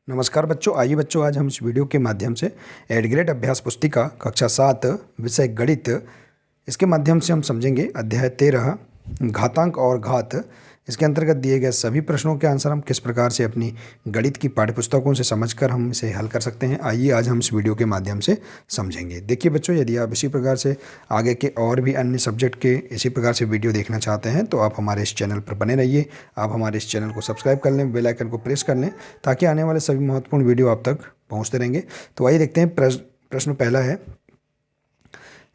नमस्कार बच्चों, आइए बच्चों आज हम इस वीडियो के माध्यम से एड ग्रेड अभ्यास पुस्तिका कक्षा 7 विषय गणित इसके माध्यम से हम समझेंगे अध्याय 13 घातांक और घात। इसके अंतर्गत दिए गए सभी प्रश्नों के आंसर हम किस प्रकार से अपनी गणित की पाठ्यपुस्तकों से समझकर हम इसे हल कर सकते हैं, आइए आज हम इस वीडियो के माध्यम से समझेंगे। देखिए बच्चों, यदि आप इसी प्रकार से आगे के और भी अन्य सब्जेक्ट के इसी प्रकार से वीडियो देखना चाहते हैं तो आप हमारे इस चैनल पर बने रहिए। आप हमारे इस चैनल को सब्सक्राइब कर लें, बेल आइकन को प्रेस कर लें ताकि आने वाले सभी महत्वपूर्ण वीडियो आप तक पहुँचते रहेंगे। तो आइए देखते हैं, प्रश्न पहला है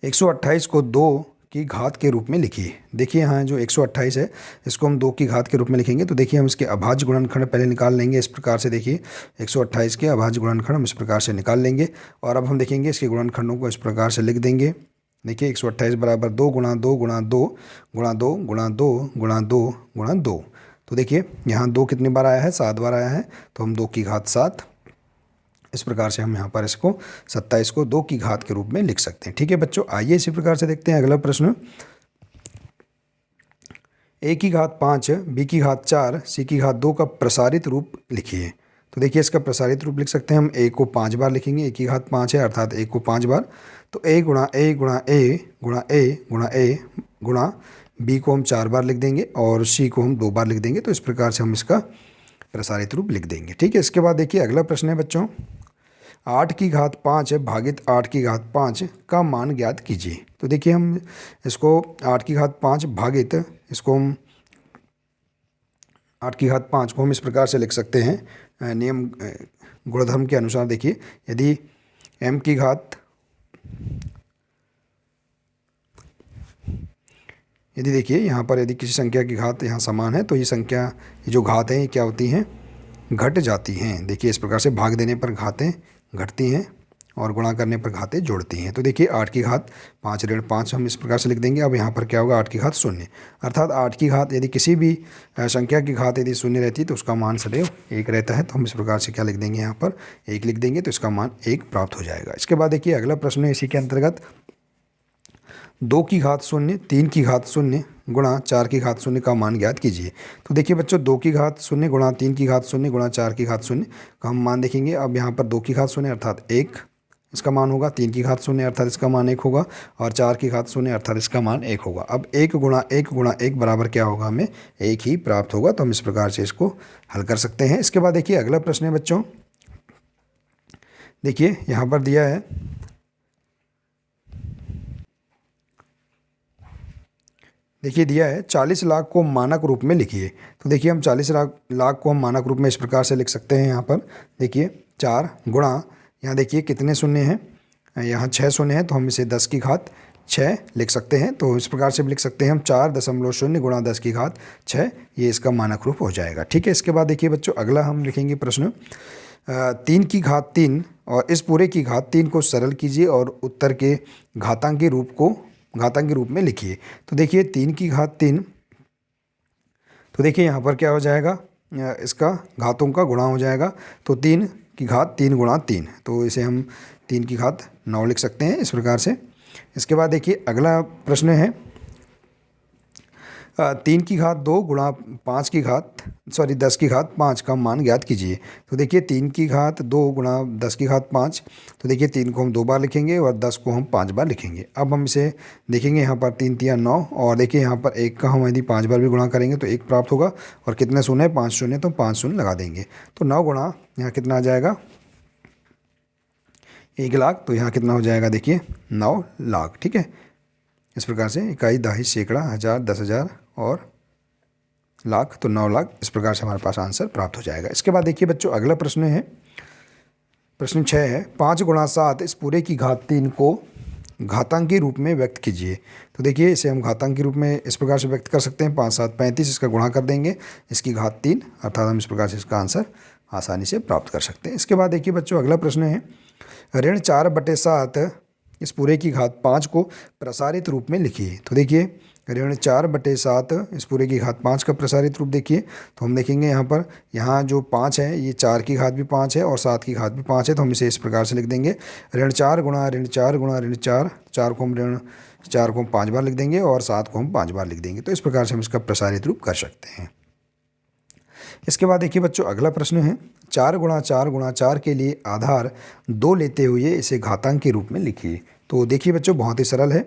128 को 2 की घात के रूप में लिखिए। देखिए यहाँ जो 128 है इसको हम 2 की घात के रूप में लिखेंगे। तो देखिए हम इसके अभाज्य गुणनखंड पहले निकाल लेंगे इस प्रकार से। देखिए 128 के अभाज्य गुणनखंड हम इस प्रकार से निकाल लेंगे और अब हम देखेंगे इसके गुणनखंडों को इस प्रकार से लिख देंगे। देखिए 128 बराबर 2 गुणा 2 गुणा 2 गुणा 2 गुणा 2 गुणा 2 गुणा 2। तो देखिए यहाँ 2 कितनी बार आया है, 7 बार आया है, तो हम 2 की घात 7 इस प्रकार से हम यहाँ पर इसको 27 को 2 की घात के रूप में लिख सकते हैं। ठीक है बच्चों, आइए इसी प्रकार से देखते हैं अगला प्रश्न। a की घात 5 b की घात 4 c की घात 2 का प्रसारित रूप लिखिए। तो देखिए इसका प्रसारित रूप लिख सकते हैं हम। a को 5 बार लिखेंगे, a की घात 5 है अर्थात a को 5 बार। तो a गुणा a गुणा a गुणा a गुणा a गुणा b को हम 4 बार लिख देंगे और c को हम 2 बार लिख देंगे। तो इस प्रकार से हम इसका प्रसारित रूप लिख देंगे। ठीक है, इसके बाद देखिए अगला प्रश्न है बच्चों, 8 की घात 5 भागित 8 की घात 5 का मान ज्ञात कीजिए। तो देखिए हम इसको 8 की घात 5 भागित इसको हम 8 की घात 5 को हम इस प्रकार से लिख सकते हैं नियम गुणधर्म के अनुसार। देखिए यदि m की घात देखिए यहाँ पर यदि किसी संख्या की घात यहाँ समान है तो ये संख्या, ये जो घात हैं ये क्या होती हैं, घट जाती हैं। देखिए इस प्रकार से भाग देने पर घातें घटती हैं और गुणा करने पर घातें जोड़ती हैं। तो देखिए 8 की घात 5 ऋण 5 हम इस प्रकार से लिख देंगे। अब यहाँ पर क्या होगा, 8 की घात 0, अर्थात 8 की घात यदि किसी भी संख्या की घात यदि 0 रहती है तो उसका मान सदैव 1 रहता है। तो हम इस प्रकार से क्या लिख देंगे, यहाँ पर 1 लिख देंगे तो इसका मान 1 प्राप्त हो जाएगा। इसके बाद देखिए अगला प्रश्न है इसी के अंतर्गत, 2 की घात 0 3 की घात 0 गुणा 4 की घात 0 का मान ज्ञात कीजिए। तो देखिए बच्चों 2 की घात 0 गुणा 3 की घात 0 गुणा 4 की घात 0 का हम मान देखेंगे। अब यहाँ पर 2 की घात 0 अर्थात 1 इसका मान होगा, 3 की घात 0 अर्थात इसका मान 1 होगा और 4 की घात 0 अर्थात इसका मान 1 होगा। अब 1 गुणा 1 गुणा 1 बराबर क्या होगा, हमें 1 ही प्राप्त होगा। तो हम इस प्रकार से इसको हल कर सकते हैं। इसके बाद देखिए अगला प्रश्न है बच्चों, देखिए यहाँ पर दिया है, देखिए दिया है 40 लाख को मानक रूप में लिखिए। तो देखिए हम 40 लाख को हम मानक रूप में इस प्रकार से लिख सकते हैं। यहाँ पर देखिए 4 गुणा, यहाँ देखिए कितने शून्य हैं, यहाँ 6 शून्य हैं तो हम इसे 10 की घात 6 लिख सकते हैं। तो इस प्रकार से भी लिख सकते हैं हम 4.0 गुणा 10 की घात 6, ये इसका मानक रूप हो जाएगा। ठीक है, इसके बाद देखिए बच्चों अगला हम लिखेंगे प्रश्न, 3 की घात 3 और इस पूरे की घात 3 को सरल कीजिए और उत्तर के घातांकी रूप में लिखिए। तो देखिए 3 की घात 3, तो देखिए यहाँ पर क्या हो जाएगा, इसका घातों का गुणा हो जाएगा। तो 3 की घात 3 गुणा 3, तो इसे हम 3 की घात 9 लिख सकते हैं इस प्रकार से। इसके बाद देखिए अगला प्रश्न है, 3 की घात 2 गुणा 10 की घात 5 का मान ज्ञात कीजिए। तो देखिए 3 की घात 2 गुणा 10 की घात 5, तो देखिए 3 को हम 2 बार लिखेंगे और 10 को हम 5 बार लिखेंगे। अब हम इसे देखेंगे, यहाँ पर 3 तिया 9 और देखिए यहाँ पर 1 का हम यदि 5 बार भी गुणा करेंगे तो 1 प्राप्त होगा और कितने शून्य है, 5 शून्य, तो 5 शून्य लगा देंगे। तो 9 गुणा यहाँ कितना आ जाएगा, 1 लाख, तो यहाँ कितना हो जाएगा, देखिए 9 लाख। ठीक है, इस प्रकार से इकाई, दहाई, सैकड़ा, हज़ार, 10,000 और लाख, तो 9 लाख, इस प्रकार से हमारे पास आंसर प्राप्त हो जाएगा। इसके बाद देखिए बच्चों अगला प्रश्न है, प्रश्न 6 है, 5 गुणा 7 इस पूरे की घात 3 को घातांकी रूप में व्यक्त कीजिए। तो देखिए इसे हम घातांकी रूप में इस प्रकार से व्यक्त कर सकते हैं, 5 7 35, इसका गुणा कर देंगे, इसकी घात 3, अर्थात हम इस प्रकार से इसका आंसर आसानी से प्राप्त कर सकते हैं। इसके बाद देखिए बच्चों अगला प्रश्न है, ऋण 4/7 इस पूरे की घात 5 को प्रसारित रूप में लिखिए। तो देखिए ऋण 4/7 इस पूरे की घात 5 का प्रसारित रूप देखिए, तो हम देखेंगे यहाँ पर, यहाँ जो 5 है ये 4 की घात भी 5 है और 7 की घात भी 5 है, तो हम इसे इस प्रकार से लिख देंगे, ऋण 4 गुणा ऋण 4 गुणा ऋण 4, 4 को हम 5 बार लिख देंगे और 7 को हम 5 बार लिख देंगे। तो इस प्रकार से हम इसका प्रसारित रूप कर सकते हैं। इसके बाद देखिए बच्चों अगला प्रश्न है 4 गुणा 4 गुणा 4 के लिए आधार 2 लेते हुए इसे घातांक के रूप में लिखिए। तो देखिए बच्चों बहुत ही सरल है।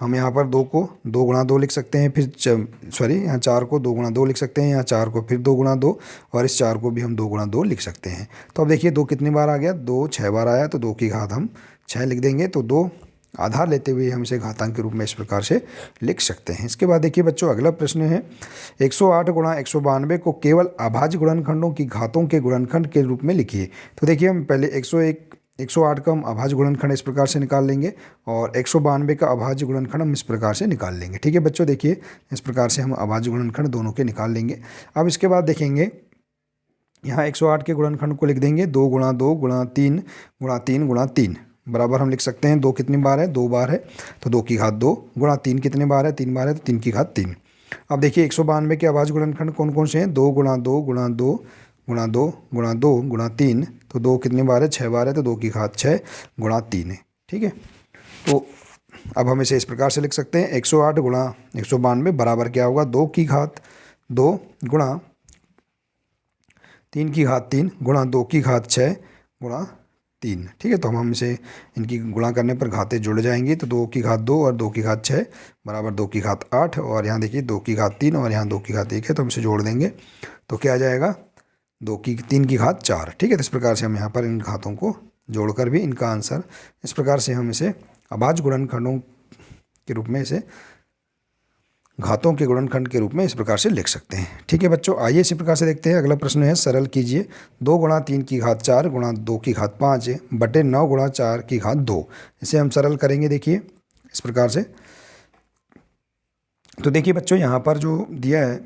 हम यहाँ पर 2 को 2 गुणा 2 लिख सकते हैं, फिर यहाँ 4 को 2 गुणा 2 लिख सकते हैं, यहाँ 4 को फिर 2 गुणा 2 और इस 4 को भी हम 2 गुणा 2 लिख सकते हैं। तो अब देखिए 2 कितनी बार आ गया, 2 6 बार आया, तो 2 की घात हम 6 लिख देंगे। तो 2 आधार लेते हुए हम इसे घातांक के रूप में इस प्रकार से लिख सकते हैं। इसके बाद देखिए बच्चों अगला प्रश्न है 108 गुणा 192 को केवल अभाज्य गुणनखंडों की घातों के गुणनखंड के रूप में लिखिए। तो देखिए हम पहले 108 का हम अभाज्य गुणनखंड इस प्रकार से निकाल लेंगे और 192 का अभाज्य गुणनखंड हम इस प्रकार से निकाल लेंगे। ठीक है बच्चों, देखिए इस प्रकार से हम अभाज्य गुणनखंड दोनों के निकाल लेंगे। अब इसके बाद देखेंगे यहाँ 108 के गुणनखंड को लिख देंगे 2 गुणा 2 गुणा 3 गुणा 3 गुणा 3 बराबर हम लिख सकते हैं 2 कितनी बार है, 2 बार है, तो 2 की घात 2 गुणा 3 कितने बार है, 3 बार है, तो 3 की घात 3। अब देखिए 192 के अभाज्य गुणनखंड कौन कौन से हैं, 2 गुणा 2 गुणा 2 गुणा 2 गुणा 2 गुणा 3, तो 2 कितनी बार है, 6 बार है, तो 2 की घात 6 गुणा 3 है। ठीक है, तो अब हम इसे इस प्रकार से लिख सकते हैं 108 गुणा 192 बराबर क्या होगा, 2 की घात 2 गुणा 3 की घात 3 गुणा 2 की घात 6 गुणा 3। ठीक है, तो हम इसे इनकी गुणा करने पर घातें जुड़ जाएंगी। तो 2 की घात 2 और 2 की घात 6 बराबर 2 की घात 8 और यहाँ देखिए 2 की घात 3 और यहाँ 2 की घात 1 है, तो हम इसे जोड़ देंगे तो क्या आ जाएगा 3 की घात 4। ठीक है, तो इस प्रकार से हम यहाँ पर इन घातों को जोड़कर भी इनका आंसर इस प्रकार से हम इसे अभाज्य गुणनखंडों के रूप में इसे घातों के गुणनखंड के रूप में इस प्रकार से लिख सकते हैं। ठीक है बच्चों, आइए इसी प्रकार से देखते हैं। अगला प्रश्न है सरल कीजिए 2 गुणा 3 की घात 4 गुणा 2 की घात 5 बटे 9 गुणा 4 की घात 2। इसे हम सरल करेंगे देखिए इस प्रकार से। तो देखिए बच्चों यहाँ पर जो दिया है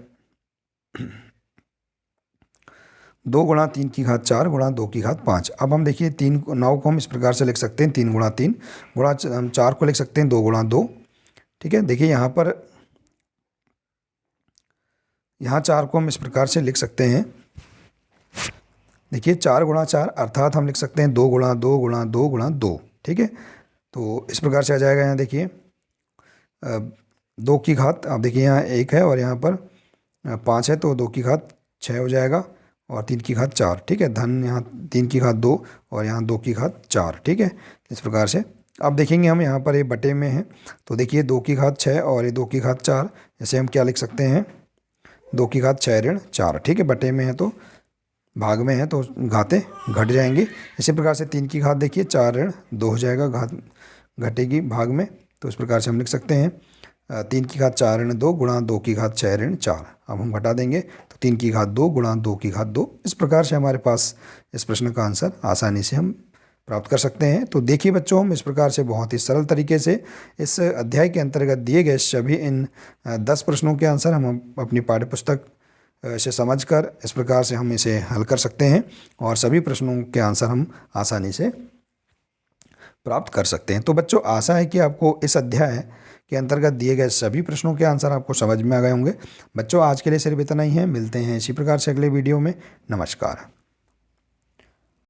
2 गुणा 3 की घात 4 गुणा 2 की घात 5। अब हम देखिए 9 को हम इस प्रकार से लिख सकते हैं 3 गुणा 3 गुणा हम 4 को लिख सकते हैं 2 गुणा 2। ठीक है, देखिए यहाँ 4 को हम इस प्रकार से लिख सकते हैं, देखिए 4 गुणा 4 अर्थात हम लिख सकते हैं 2 गुणा 2 गुणा 2 गुणा 2। ठीक है, तो इस प्रकार से आ जाएगा। यहाँ देखिए 2 की घात, आप देखिए यहाँ 1 है और यहाँ पर 5 है, तो 2 की घात 6 हो जाएगा और 3 की घात 4। ठीक है, धन यहाँ 3 की घात 2 और यहाँ 2 की घात 4। ठीक है, इस प्रकार से अब देखेंगे हम यहाँ पर ये बटे में है, तो देखिए 2 की घात 6 और ये 2 की घात 4, इसे हम क्या लिख सकते हैं 2 की घात 6 ऋण 4। ठीक है, बटे में है तो भाग में है तो घातें घट जाएंगी। इसी प्रकार से 3 की घात देखिए 4 ऋण 2 हो जाएगा, घात घटेगी भाग में, तो इस प्रकार से हम लिख सकते हैं 3 की घात 4 ऋण 2 गुणा 2 की घात 6 ऋण 4। अब हम घटा देंगे तो 3 की घात 2 गुणा 2 की घात 2। इस प्रकार से हमारे पास इस प्रश्न का आंसर आसानी से हम प्राप्त कर सकते हैं। तो देखिए बच्चों, हम इस प्रकार से बहुत ही सरल तरीके से इस अध्याय के अंतर्गत दिए गए सभी इन 10 प्रश्नों के आंसर हम अपनी पाठ्यपुस्तक से समझकर इस प्रकार से हम इसे हल कर सकते हैं और सभी प्रश्नों के आंसर हम आसानी से प्राप्त कर सकते हैं। तो बच्चों, आशा है कि आपको इस अध्याय के अंतर्गत दिए गए सभी प्रश्नों के आंसर आपको समझ में आ गए होंगे। बच्चों, आज के लिए सिर्फ इतना ही है, मिलते हैं इसी प्रकार से अगले वीडियो में। नमस्कार।